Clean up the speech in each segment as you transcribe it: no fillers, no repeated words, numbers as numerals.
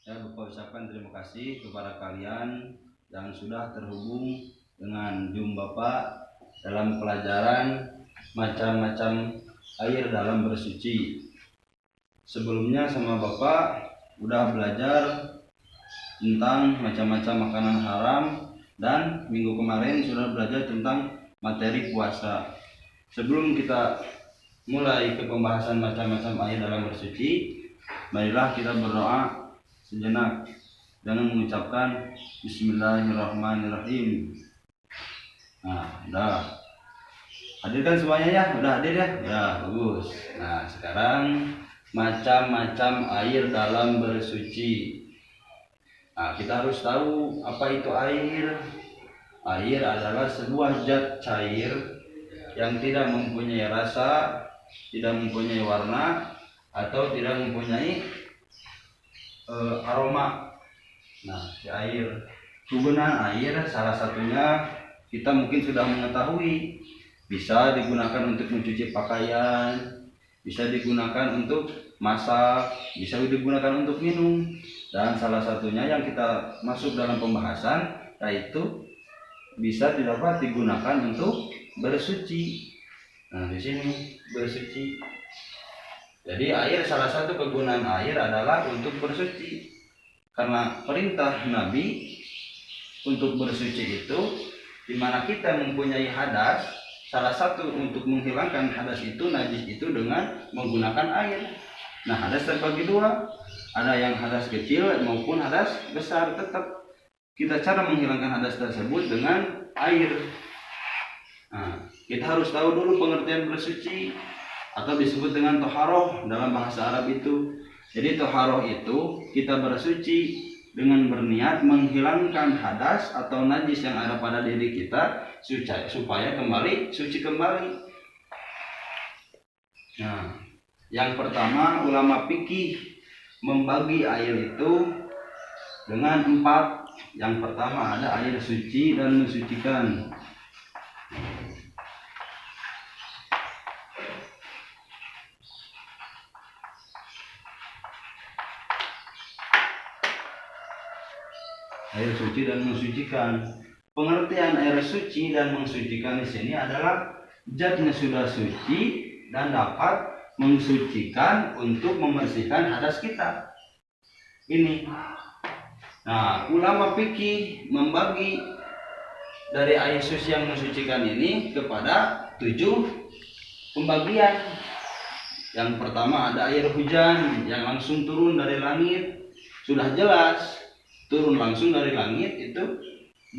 Saya lupa ucapkan terima kasih kepada kalian yang sudah terhubung dengan Zoom Bapak dalam pelajaran macam-macam air dalam bersuci. Sebelumnya sama Bapak udah belajar tentang macam-macam makanan haram, dan minggu kemarin sudah belajar tentang materi puasa. Sebelum kita mulai ke pembahasan macam-macam air dalam bersuci, marilah kita berdoa sejenak dengan mengucapkan Bismillahirrahmanirrahim. Nah, udah hadir kan semuanya ya? Udah hadir ya? Ya, bagus. Nah, sekarang macam-macam air dalam bersuci. Nah, kita harus tahu apa itu air. Air adalah sebuah zat cair yang tidak mempunyai rasa, tidak mempunyai warna, atau tidak mempunyai aroma. Nah, si air, kegunaan air salah satunya kita mungkin sudah mengetahui, bisa digunakan untuk mencuci pakaian, bisa digunakan untuk masak, bisa digunakan untuk minum, dan salah satunya yang kita masuk dalam pembahasan yaitu bisa dapat digunakan untuk bersuci. Nah, di sini bersuci. Jadi air, salah satu kegunaan air adalah untuk bersuci. Karena perintah Nabi untuk bersuci itu, di mana kita mempunyai hadas, salah satu untuk menghilangkan hadas itu, najis itu, dengan menggunakan air. Nah, hadas terbagi dua, ada yang hadas kecil maupun hadas besar. Tetap kita cara menghilangkan hadas tersebut dengan air. Nah, kita harus tahu dulu pengertian bersuci, atau disebut dengan toharoh dalam bahasa Arab itu. Jadi toharoh itu kita bersuci dengan berniat menghilangkan hadas atau najis yang ada pada diri kita supaya kembali suci kembali. Nah, yang pertama, ulama fikih membagi air itu dengan 4. Yang pertama ada air suci dan mensucikan. Air suci dan mensucikan. Pengertian air suci dan mensucikan di sini adalah zatnya sudah suci dan dapat mensucikan untuk membersihkan hadas kita. Ini. Nah, ulama fikih membagi dari air suci yang mensucikan ini kepada 7 pembagian. Yang pertama ada air hujan yang langsung turun dari langit, sudah jelas turun langsung dari langit, itu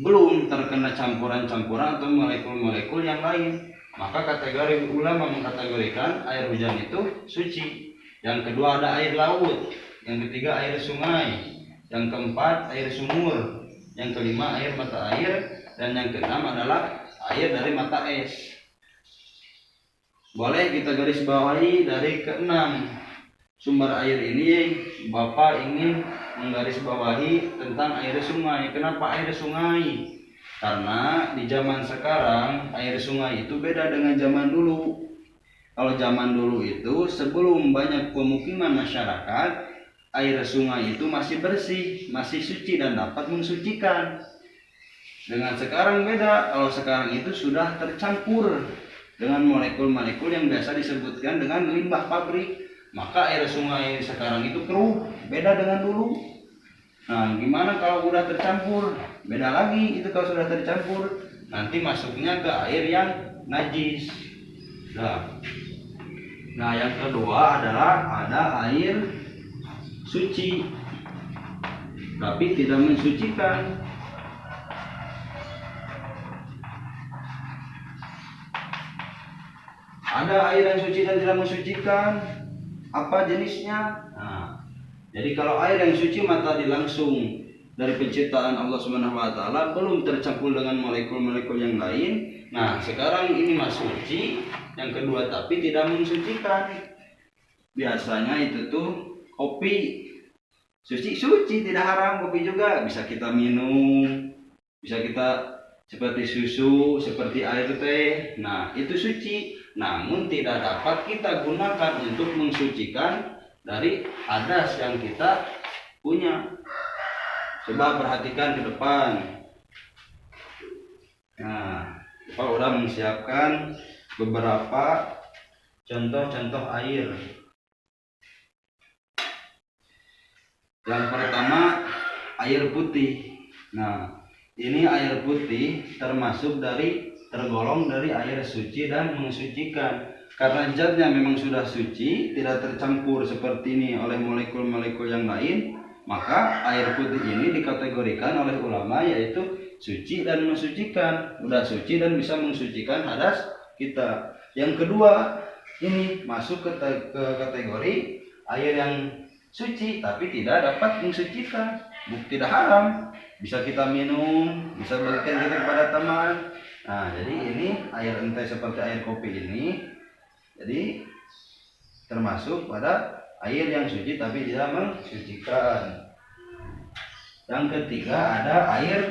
belum terkena campuran-campuran atau molekul-molekul yang lain, maka kategori ulama mengkategorikan air hujan itu suci. Yang kedua ada air laut, yang ketiga air sungai, yang keempat air sumur, yang kelima air mata air, dan yang keenam adalah air dari mata es. Boleh kita garis bawahi dari keenam sumber air ini, Bapak ingin menggarisbawahi tentang air sungai. Kenapa air sungai? Karena di zaman sekarang air sungai itu beda dengan zaman dulu. Kalau zaman dulu itu sebelum banyak pemukiman masyarakat, air sungai itu masih bersih, masih suci dan dapat mensucikan. Dengan sekarang beda. Kalau sekarang itu sudah tercampur dengan molekul-molekul yang biasa disebutkan dengan limbah pabrik. Maka air sungai sekarang itu keruh, beda dengan dulu. Nah, gimana kalau udah tercampur? Beda lagi itu kalau sudah tercampur. Nanti masuknya ke air yang najis. Nah, yang kedua adalah ada air suci, tapi tidak mensucikan. Ada air yang suci dan tidak mensucikan. Apa jenisnya? Nah, jadi kalau air yang suci maka langsung dari penciptaan Allah Subhanahu wa taala, belum tercampur dengan molekul-molekul yang lain. Nah, sekarang ini masuk suci. Yang kedua tapi tidak mensucikan. Biasanya itu tuh kopi. Suci tidak haram, kopi juga bisa kita minum. Bisa kita seperti susu, seperti air teh. Nah, itu suci. Namun tidak dapat kita gunakan untuk mensucikan dari hadas yang kita punya. Coba perhatikan ke depan. Nah, Bapak udah menyiapkan beberapa contoh-contoh air. Yang pertama, air putih. Nah, ini air putih tergolong dari air suci dan mensucikan. Karena zatnya memang sudah suci, tidak tercampur seperti ini oleh molekul-molekul yang lain, maka air putih ini dikategorikan oleh ulama yaitu suci dan mensucikan. Udah suci dan bisa mensucikan hadas kita. Yang kedua, ini masuk ke kategori air yang suci tapi tidak dapat mensucikan, tidak haram, bisa kita minum, bisa berikan kita kepada teman. Nah, jadi ini air ente seperti air kopi ini, jadi termasuk pada air yang suci tapi tidak mensucikan. Yang ketiga ada air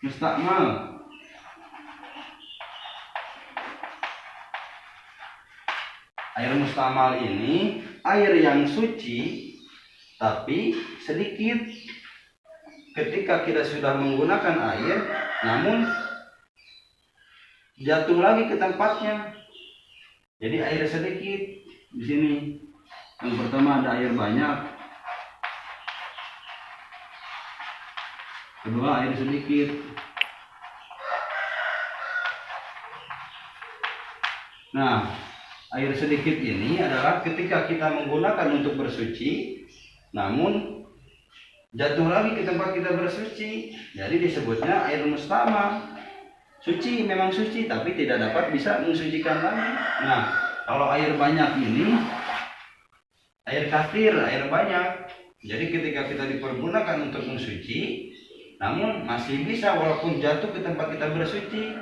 mustakmal. Air mustakmal ini air yang suci tapi sedikit. Ketika kita sudah menggunakan air, namun jatuh lagi ke tempatnya. Jadi air sedikit di sini. Yang pertama ada air banyak. Kedua air sedikit. Nah, air sedikit ini adalah ketika kita menggunakan untuk bersuci, namun jatuh lagi ke tempat kita bersuci. Jadi disebutnya air mustakmal. Suci, memang suci, tapi tidak dapat bisa mensucikan lagi. Nah, kalau air banyak ini, air kathir, air banyak. Jadi ketika kita dipergunakan untuk mensuci, namun masih bisa walaupun jatuh ke tempat kita bersuci.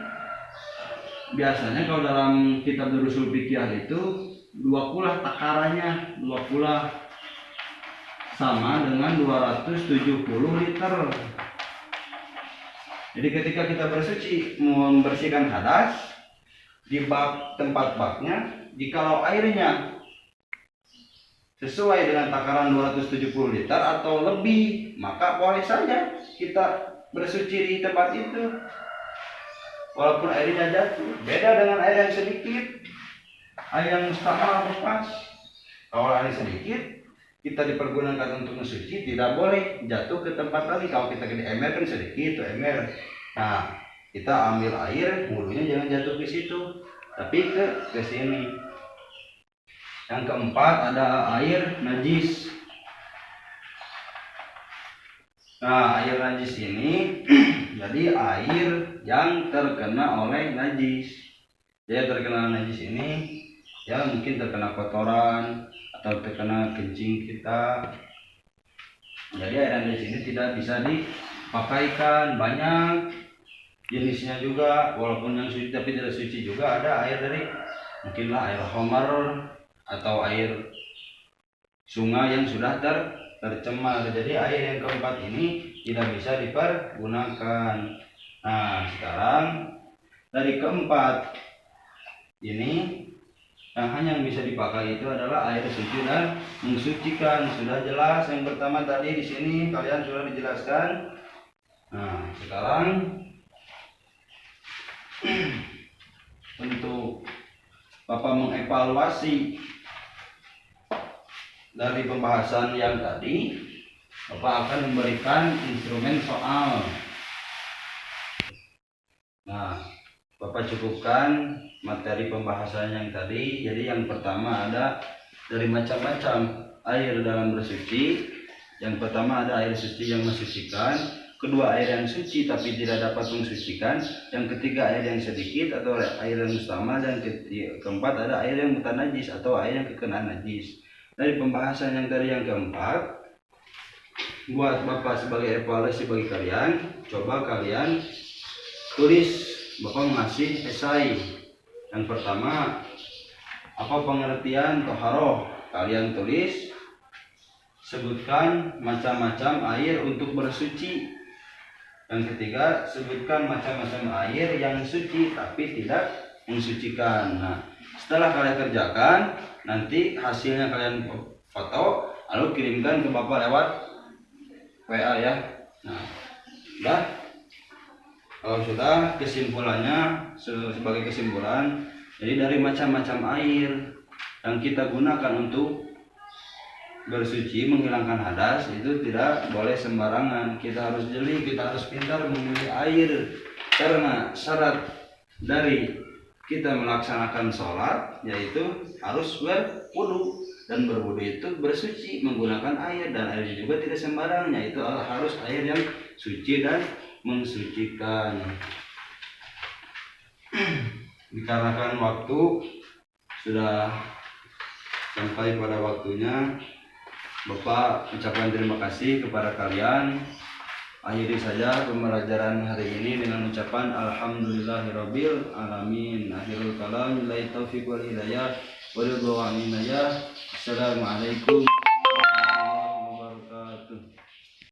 Biasanya kalau dalam kitab Durusul Fiqh itu 2 kulah takarannya, 2 kulah sama dengan 270 liter. Jadi ketika kita bersuci membersihkan hadas di tempat baknya, jikalau airnya sesuai dengan takaran 270 liter atau lebih, maka boleh saja kita bersuci di tempat itu. Walaupun airnya jatuh, beda dengan air yang sedikit. Air yang mustakmal lepas. Kalau air sedikit, kita dipergunakan untuk mensuci, tidak boleh jatuh ke tempat lagi. Kalau kita ke ember kan sedikit, tuh ember. Nah, kita ambil air, mulunya jangan jatuh ke situ, tapi ke sini. Yang keempat ada air najis. Nah, air najis ini jadi air yang terkena oleh najis. Dia terkena najis ini, ya mungkin terkena kotoran atau terkena kencing kita. Jadi air najis ini tidak bisa dipakaikan. Banyak jenisnya juga, walaupun yang suci tapi tidak suci juga ada. Air dari mungkinlah air khamar atau air sungai yang sudah tercemar. Jadi air yang keempat ini tidak bisa dipergunakan. Nah, sekarang dari keempat ini yang hanya bisa dipakai itu adalah air suci dan mensucikan. Sudah jelas yang pertama tadi di sini kalian sudah dijelaskan. Nah, sekarang untuk Bapak mengevaluasi dari pembahasan yang tadi, Bapak akan memberikan instrumen soal. Nah, Bapak cukupkan materi pembahasan yang tadi. Jadi yang pertama ada dari macam-macam air dalam bersuci. Yang pertama ada air suci yang mensucikan. Kedua, air yang suci tapi tidak dapat mensucikan. Yang ketiga, air yang sedikit atau air yang mustakmal. Dan keempat ada air yang mutanajis atau air yang kekena najis. Dari pembahasan yang tadi yang keempat, buat Bapak sebagai evaluasi bagi kalian, coba kalian tulis. Bapak mengasih esai. Yang pertama, apa pengertian toharoh? Kalian tulis, sebutkan macam-macam air untuk bersuci. Yang ketiga, sebutkan macam-macam air yang suci tapi tidak mensucikan. Nah, setelah kalian kerjakan, Nanti hasilnya kalian foto lalu kirimkan ke Bapak lewat WA ya. Nah, udah. Kalau sudah, kesimpulannya sebagai kesimpulan, jadi dari macam-macam air yang kita gunakan untuk bersuci menghilangkan hadas itu tidak boleh sembarangan. Kita harus jeli, kita harus pintar memilih air, karena syarat dari kita melaksanakan sholat yaitu harus berwudu, dan berwudu itu bersuci menggunakan air, dan air juga tidak sembarangan, yaitu harus air yang suci dan mensucikan. Dikarenakan waktu sudah sampai pada waktunya, Bapak ucapkan terima kasih kepada kalian. Akhiri saja pembelajaran hari ini dengan ucapan alhamdulillahirabbil alamin. Akhirul kalam, billahi taufiq wal hidayah, wa ridwan minallah. Assalamualaikum